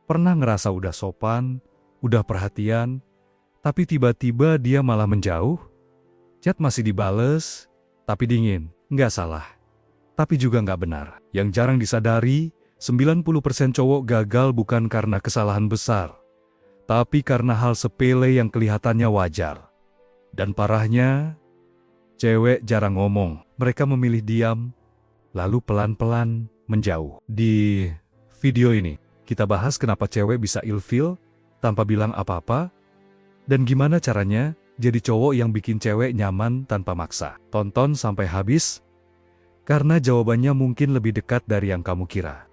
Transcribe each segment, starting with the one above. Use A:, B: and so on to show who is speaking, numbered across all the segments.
A: Pernah ngerasa udah sopan, udah perhatian, tapi tiba-tiba dia malah menjauh? Chat masih dibales, tapi dingin. Nggak salah, tapi juga nggak benar. Yang jarang disadari, 90% cowok gagal bukan karena kesalahan besar, tapi karena hal sepele yang kelihatannya wajar. Dan parahnya, cewek jarang ngomong. Mereka memilih diam, lalu pelan-pelan menjauh. Di video ini, kita bahas kenapa cewek bisa ilfil tanpa bilang apa-apa, dan gimana caranya jadi cowok yang bikin cewek nyaman tanpa maksa. Tonton sampai habis, karena jawabannya mungkin lebih dekat dari yang kamu kira.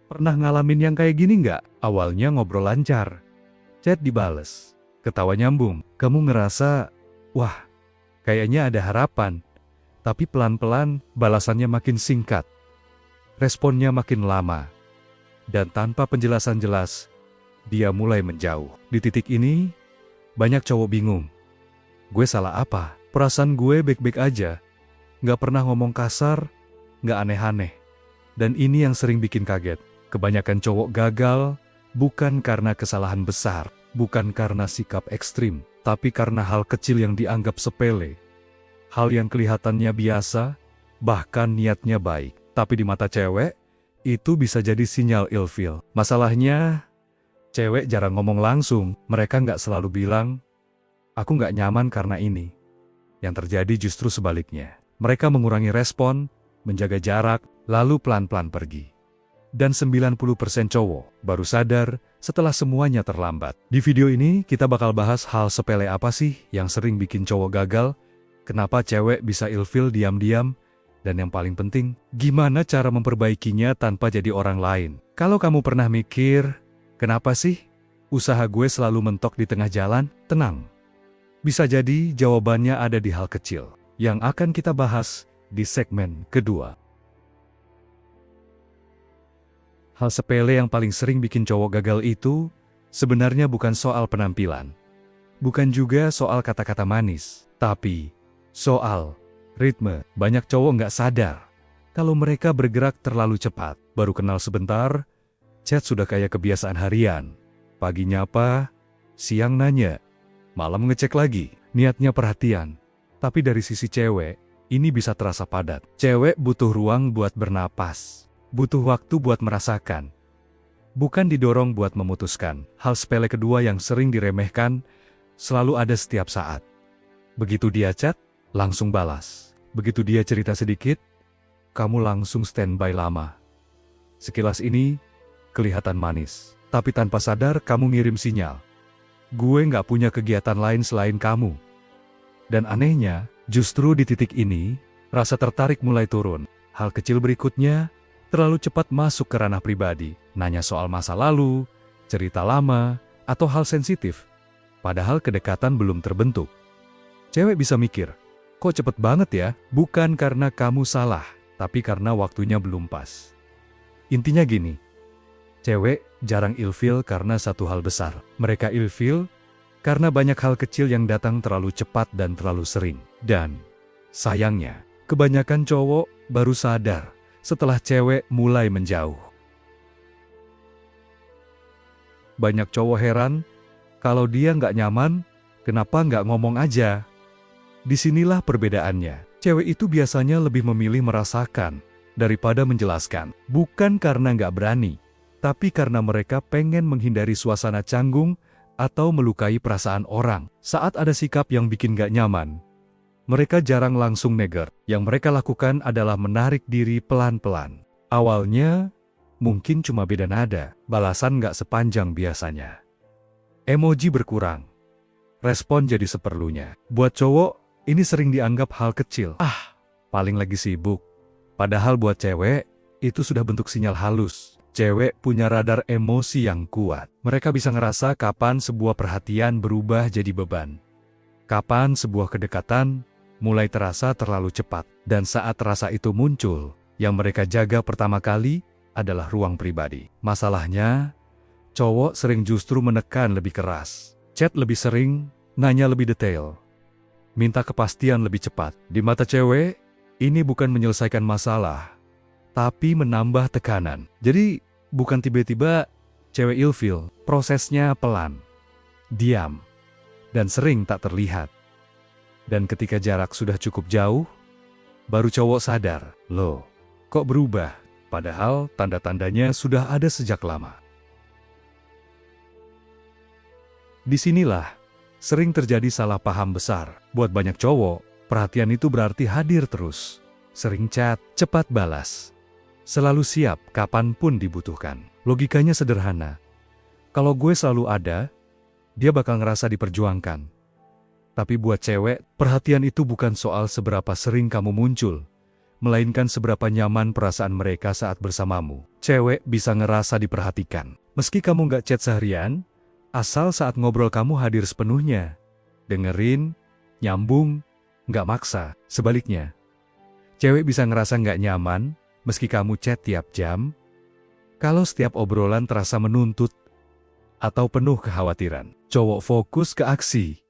A: Pernah ngalamin yang kayak gini nggak? Awalnya ngobrol lancar, chat dibales, ketawa nyambung. Kamu ngerasa, wah, kayaknya ada harapan. Tapi pelan-pelan, balasannya makin singkat. Responnya makin lama. Dan tanpa penjelasan jelas, dia mulai menjauh. Di titik ini, banyak cowok bingung. Gue salah apa? Perasaan gue baik-baik aja. Nggak pernah ngomong kasar, nggak aneh-aneh. Dan ini yang sering bikin kaget. Kebanyakan cowok gagal, bukan karena kesalahan besar, bukan karena sikap ekstrim, tapi karena hal kecil yang dianggap sepele. Hal yang kelihatannya biasa, bahkan niatnya baik. Tapi di mata cewek, itu bisa jadi sinyal ilfil. Masalahnya, cewek jarang ngomong langsung. Mereka nggak selalu bilang, aku nggak nyaman karena ini. Yang terjadi justru sebaliknya. Mereka mengurangi respon, menjaga jarak, lalu pelan-pelan pergi. Dan 90% cowok baru sadar setelah semuanya terlambat. Di video ini kita bakal bahas hal sepele apa sih yang sering bikin cowok gagal, kenapa cewek bisa ilfil diam-diam, dan yang paling penting, gimana cara memperbaikinya tanpa jadi orang lain. Kalau kamu pernah mikir, kenapa sih usaha gue selalu mentok di tengah jalan? Tenang. Bisa jadi jawabannya ada di hal kecil yang akan kita bahas di segmen kedua. Hal sepele yang paling sering bikin cowok gagal itu sebenarnya bukan soal penampilan. Bukan juga soal kata-kata manis. Tapi soal ritme. Banyak cowok nggak sadar kalau mereka bergerak terlalu cepat. Baru kenal sebentar, chat sudah kayak kebiasaan harian. Pagi nyapa, siang nanya, malam ngecek lagi. Niatnya perhatian. Tapi dari sisi cewek, ini bisa terasa padat. Cewek butuh ruang buat bernapas. Butuh waktu buat merasakan, bukan didorong buat memutuskan. Hal sepele kedua yang sering diremehkan, selalu ada setiap saat. Begitu dia chat, langsung balas. Begitu dia cerita sedikit, kamu langsung standby lama. Sekilas ini, kelihatan manis. Tapi tanpa sadar kamu ngirim sinyal. Gue nggak punya kegiatan lain selain kamu. Dan anehnya, justru di titik ini, rasa tertarik mulai turun. Hal kecil berikutnya, terlalu cepat masuk ke ranah pribadi, nanya soal masa lalu, cerita lama, atau hal sensitif. Padahal kedekatan belum terbentuk. Cewek bisa mikir, kok cepet banget ya? Bukan karena kamu salah, tapi karena waktunya belum pas. Intinya gini, cewek jarang ilfil karena satu hal besar. Mereka ilfil karena banyak hal kecil yang datang terlalu cepat dan terlalu sering. Dan sayangnya, kebanyakan cowok baru sadar setelah cewek mulai menjauh. Banyak cowok heran, kalau dia nggak nyaman, kenapa nggak ngomong aja? Disinilah perbedaannya. Cewek itu biasanya lebih memilih merasakan daripada menjelaskan. Bukan karena nggak berani, tapi karena mereka pengen menghindari suasana canggung atau melukai perasaan orang. Saat ada sikap yang bikin nggak nyaman, mereka jarang langsung neger. Yang mereka lakukan adalah menarik diri pelan-pelan. Awalnya, mungkin cuma beda nada. Balasan nggak sepanjang biasanya. Emoji berkurang. Respon jadi seperlunya. Buat cowok, ini sering dianggap hal kecil. Paling lagi sibuk. Padahal buat cewek, itu sudah bentuk sinyal halus. Cewek punya radar emosi yang kuat. Mereka bisa ngerasa kapan sebuah perhatian berubah jadi beban. Kapan sebuah kedekatan mulai terasa terlalu cepat. Dan saat rasa itu muncul, yang mereka jaga pertama kali adalah ruang pribadi. Masalahnya, cowok sering justru menekan lebih keras. Chat lebih sering, nanya lebih detail. Minta kepastian lebih cepat. Di mata cewek, ini bukan menyelesaikan masalah, tapi menambah tekanan. Jadi, bukan tiba-tiba cewek ilfil, prosesnya pelan, diam, dan sering tak terlihat. Dan ketika jarak sudah cukup jauh, baru cowok sadar, loh, kok berubah? Padahal tanda-tandanya sudah ada sejak lama. Disinilah sering terjadi salah paham besar. Buat banyak cowok, perhatian itu berarti hadir terus. Sering chat, cepat balas. Selalu siap kapanpun dibutuhkan. Logikanya sederhana. Kalau gue selalu ada, dia bakal ngerasa diperjuangkan. Tapi buat cewek, perhatian itu bukan soal seberapa sering kamu muncul, melainkan seberapa nyaman perasaan mereka saat bersamamu. Cewek bisa ngerasa diperhatikan. Meski kamu nggak chat seharian, asal saat ngobrol kamu hadir sepenuhnya. Dengerin, nyambung, nggak maksa. Sebaliknya, cewek bisa ngerasa nggak nyaman, meski kamu chat tiap jam, kalau setiap obrolan terasa menuntut, atau penuh kekhawatiran. Cowok fokus ke aksi,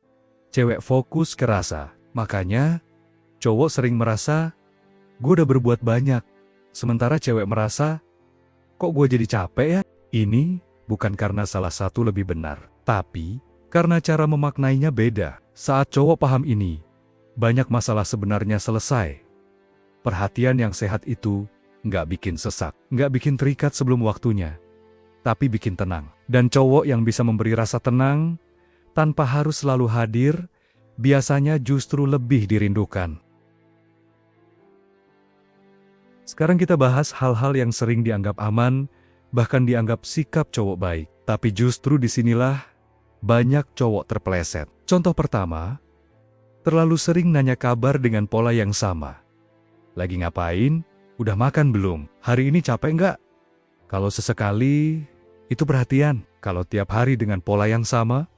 A: cewek fokus ke rasa. Makanya, cowok sering merasa, gue udah berbuat banyak. Sementara cewek merasa, kok gue jadi capek ya? Ini bukan karena salah satu lebih benar, tapi karena cara memaknainya beda. Saat cowok paham ini, banyak masalah sebenarnya selesai. Perhatian yang sehat itu nggak bikin sesak, nggak bikin terikat sebelum waktunya, tapi bikin tenang. Dan cowok yang bisa memberi rasa tenang, tanpa harus selalu hadir, biasanya justru lebih dirindukan. Sekarang kita bahas hal-hal yang sering dianggap aman, bahkan dianggap sikap cowok baik. Tapi justru disinilah banyak cowok terpeleset. Contoh pertama, terlalu sering nanya kabar dengan pola yang sama. Lagi ngapain? Udah makan belum? Hari ini capek nggak? Kalau sesekali, itu perhatian. Kalau tiap hari dengan pola yang sama,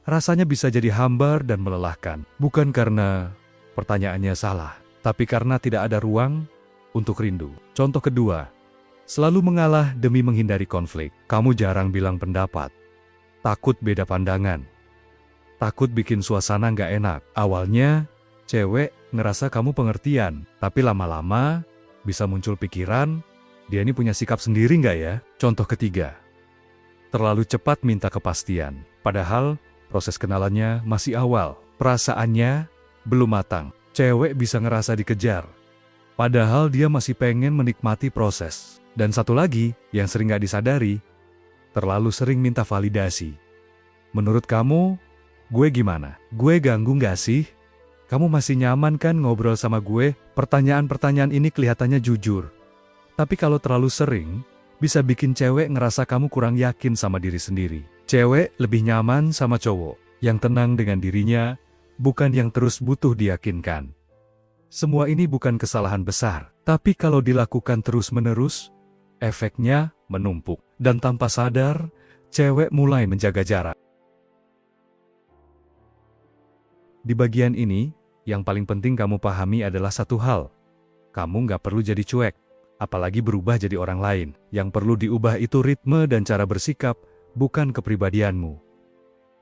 A: rasanya bisa jadi hambar dan melelahkan. Bukan karena pertanyaannya salah, tapi karena tidak ada ruang untuk rindu. Contoh kedua, selalu mengalah demi menghindari konflik. Kamu jarang bilang pendapat, takut beda pandangan, takut bikin suasana nggak enak. Awalnya, cewek ngerasa kamu pengertian, tapi lama-lama bisa muncul pikiran, dia ini punya sikap sendiri nggak ya? Contoh ketiga, terlalu cepat minta kepastian, padahal proses kenalannya masih awal, perasaannya belum matang. Cewek bisa ngerasa dikejar, padahal dia masih pengen menikmati proses. Dan satu lagi yang sering gak disadari, terlalu sering minta validasi. Menurut kamu, gue gimana? Gue ganggu gak sih? Kamu masih nyaman kan ngobrol sama gue? Pertanyaan-pertanyaan ini kelihatannya jujur. Tapi kalau terlalu sering, bisa bikin cewek ngerasa kamu kurang yakin sama diri sendiri. Cewek lebih nyaman sama cowok yang tenang dengan dirinya, bukan yang terus butuh diyakinkan. Semua ini bukan kesalahan besar, tapi kalau dilakukan terus-menerus, efeknya menumpuk. Dan tanpa sadar, cewek mulai menjaga jarak. Di bagian ini, yang paling penting kamu pahami adalah satu hal. Kamu nggak perlu jadi cuek, apalagi berubah jadi orang lain. Yang perlu diubah itu ritme dan cara bersikap, bukan kepribadianmu.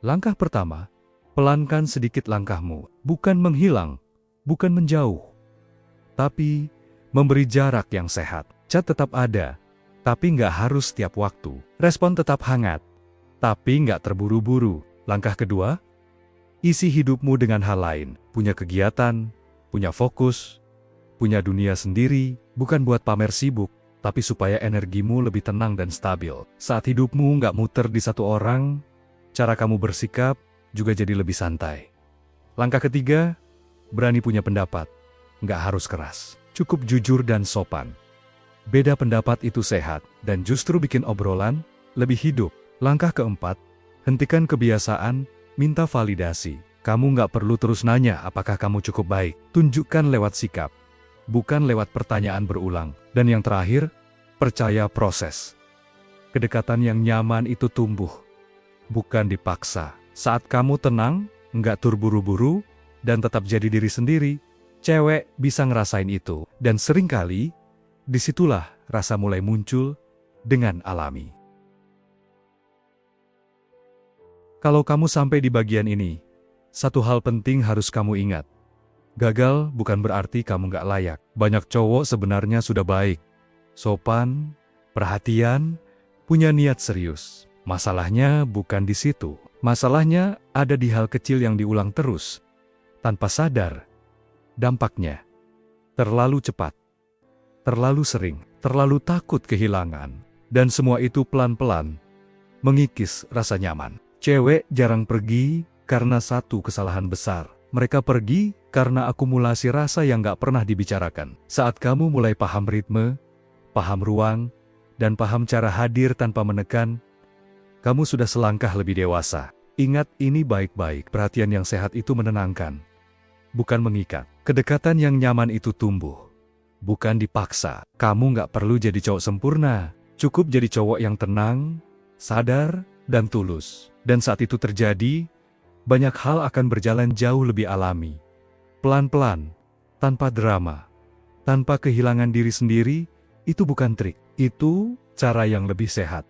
A: Langkah pertama, pelankan sedikit langkahmu. Bukan menghilang, bukan menjauh, tapi memberi jarak yang sehat. Chat tetap ada, tapi nggak harus setiap waktu. Respon tetap hangat, tapi nggak terburu-buru. Langkah kedua, isi hidupmu dengan hal lain. Punya kegiatan, punya fokus, punya dunia sendiri, bukan buat pamer sibuk, tapi supaya energimu lebih tenang dan stabil. Saat hidupmu nggak muter di satu orang, cara kamu bersikap juga jadi lebih santai. Langkah ketiga, berani punya pendapat. Nggak harus keras, cukup jujur dan sopan. Beda pendapat itu sehat, dan justru bikin obrolan lebih hidup. Langkah keempat, hentikan kebiasaan minta validasi. Kamu nggak perlu terus nanya apakah kamu cukup baik. Tunjukkan lewat sikap, bukan lewat pertanyaan berulang. Dan yang terakhir, percaya proses. Kedekatan yang nyaman itu tumbuh, bukan dipaksa. Saat kamu tenang, nggak terburu-buru, dan tetap jadi diri sendiri, cewek bisa ngerasain itu. Dan seringkali, disitulah rasa mulai muncul dengan alami. Kalau kamu sampai di bagian ini, satu hal penting harus kamu ingat. Gagal bukan berarti kamu nggak layak. Banyak cowok sebenarnya sudah baik, sopan, perhatian, punya niat serius. Masalahnya bukan di situ. Masalahnya ada di hal kecil yang diulang terus, tanpa sadar. Dampaknya terlalu cepat, terlalu sering, terlalu takut kehilangan, dan semua itu pelan-pelan mengikis rasa nyaman. Cewek jarang pergi karena satu kesalahan besar. Mereka pergi karena akumulasi rasa yang gak pernah dibicarakan. Saat kamu mulai paham ritme, paham ruang, dan paham cara hadir tanpa menekan, kamu sudah selangkah lebih dewasa. Ingat ini baik-baik, perhatian yang sehat itu menenangkan, bukan mengikat. Kedekatan yang nyaman itu tumbuh, bukan dipaksa. Kamu gak perlu jadi cowok sempurna, cukup jadi cowok yang tenang, sadar, dan tulus. Dan saat itu terjadi, banyak hal akan berjalan jauh lebih alami. Pelan-pelan, tanpa drama, tanpa kehilangan diri sendiri. Itu bukan trik, itu cara yang lebih sehat.